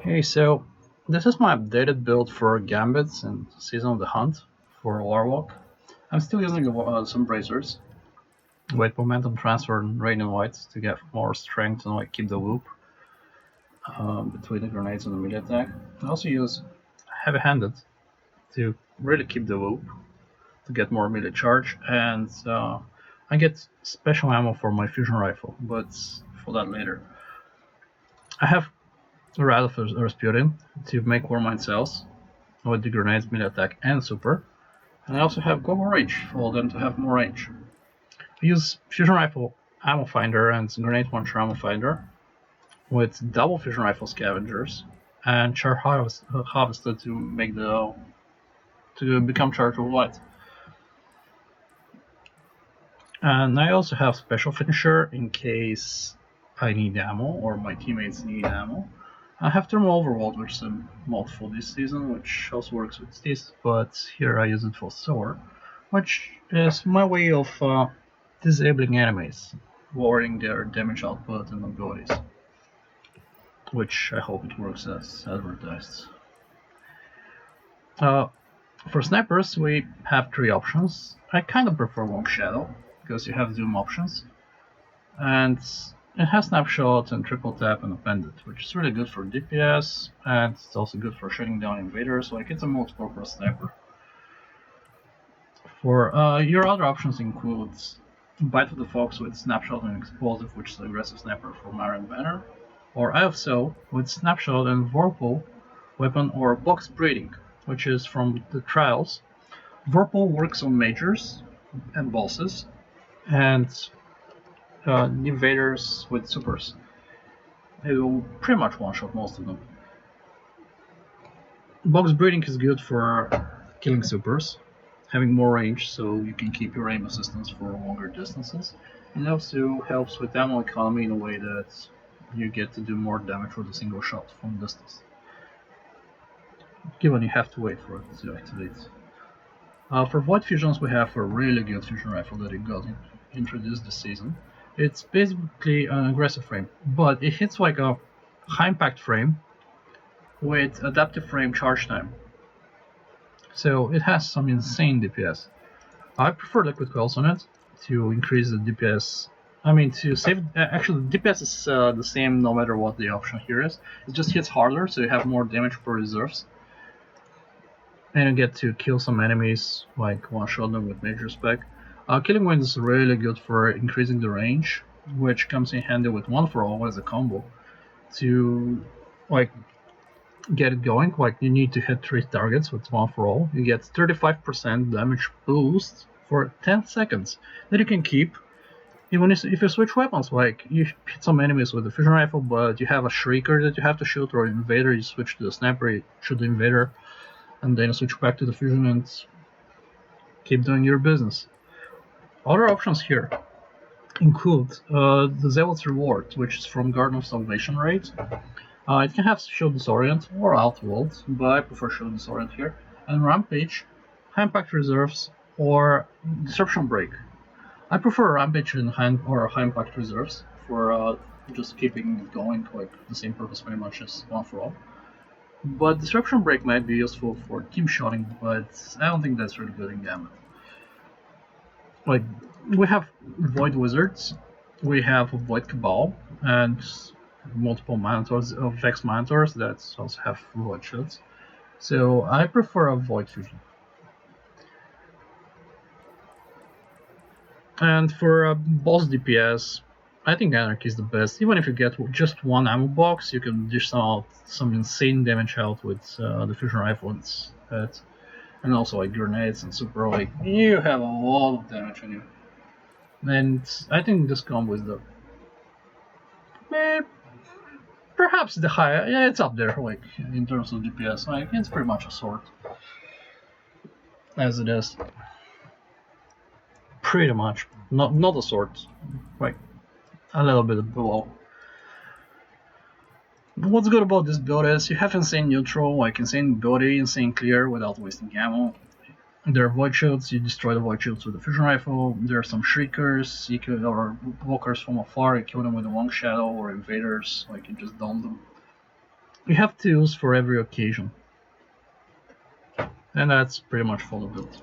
Hey, so this is my updated build for Gambits and Season of the Hunt for Warlock. I'm still using the Sunbracers with momentum transfer and Radiant White to get more strength and like keep the loop between the grenades and the melee attack. I also use Heavy Handed to really keep the loop to get more melee charge, and I get special ammo for my fusion rifle, but for that later. I have Rad of Rasputin to make Warmind cells with the grenades, melee attack, and super. And I also have global range for them to have more range. I use fusion rifle ammo finder and grenade launcher ammo finder with double fusion rifle scavengers and char harvested to make the to become chargeable light. And I also have special finisher in case I need ammo or my teammates need ammo. I have thermal overload, which is a mod for this season, which also works with this, but here I use it for sword, which is my way of disabling enemies, lowering their damage output and abilities, which I hope it works as advertised. For snipers, we have three options. I kind of prefer Long Shadow, because you have zoom options, and it has snapshot and triple tap and appended, which is really good for DPS, and it's also good for shutting down invaders. Like, it's a multi-purpose sniper. For your other options include Bite of the Fox with snapshot and explosive, which is aggressive sniper for Marion Banner, or Eye of Soul with snapshot and Whirlpool weapon, or Box Breeding, which is from the trials. Whirlpool works on majors and bosses, and invaders with supers. It will pretty much one-shot most of them. Box breeding is good for killing supers, having more range so you can keep your aim assistance for longer distances. It also helps with ammo economy in a way that you get to do more damage with a single shot from distance, given you have to wait for it to activate. For Void Fusions, we have a really good fusion rifle that it got introduced this season. It's basically an aggressive frame, but it hits like a high impact frame with adaptive frame charge time. So it has some insane DPS. I prefer liquid coils on it to increase the DPS. I mean, to save. Actually, the DPS is the same no matter what the option here is. It just hits harder, so you have more damage per reserves. And you get to kill some enemies, like one-shot them with major spec. Killing Wind is really good for increasing the range, which comes in handy with One for All as a combo. To like get it going, like you need to hit 3 targets with One for All. You get 35% damage boost for 10 seconds that you can keep. Even if you switch weapons, like you hit some enemies with the fusion rifle, but you have a shrieker that you have to shoot, or an invader, you switch to the sniper, you shoot the invader, and then switch back to the fusion and keep doing your business. Other options here include the Zealot's Reward, which is from Garden of Salvation raid. It can have Show Disorient or Outworld, but I prefer Show Disorient here. And Rampage, High Impact Reserves, or Disruption Break. I prefer Rampage and High Impact Reserves for just keeping it going, like the same purpose very much as One for All. But Disruption Break might be useful for team shotting, but I don't think that's really good in Gambit. Like, we have Void Wizards, we have Void Cabal, and multiple Manitors, Vex Manitors that also have Void Shields. So I prefer a Void Fusion. And for boss DPS, I think Anarchy is the best. Even if you get just one ammo box, you can dish out some insane damage out with the fusion rifle and also like grenades and super. Like, you have a lot of damage on you. And I think this combo is the perhaps the higher. Yeah, it's up there. Like in terms of DPS, like it's pretty much a sword as it is. Pretty much, not a sword, like a little bit below. What's good about this build is you have insane neutral, like insane ability, insane clear without wasting ammo. There are void shields, you destroy the void shields with the fusion rifle. There are some shriekers, or walkers from afar, you kill them with a long shadow, or invaders, like you just dome them. You have tools for every occasion. And that's pretty much full of build.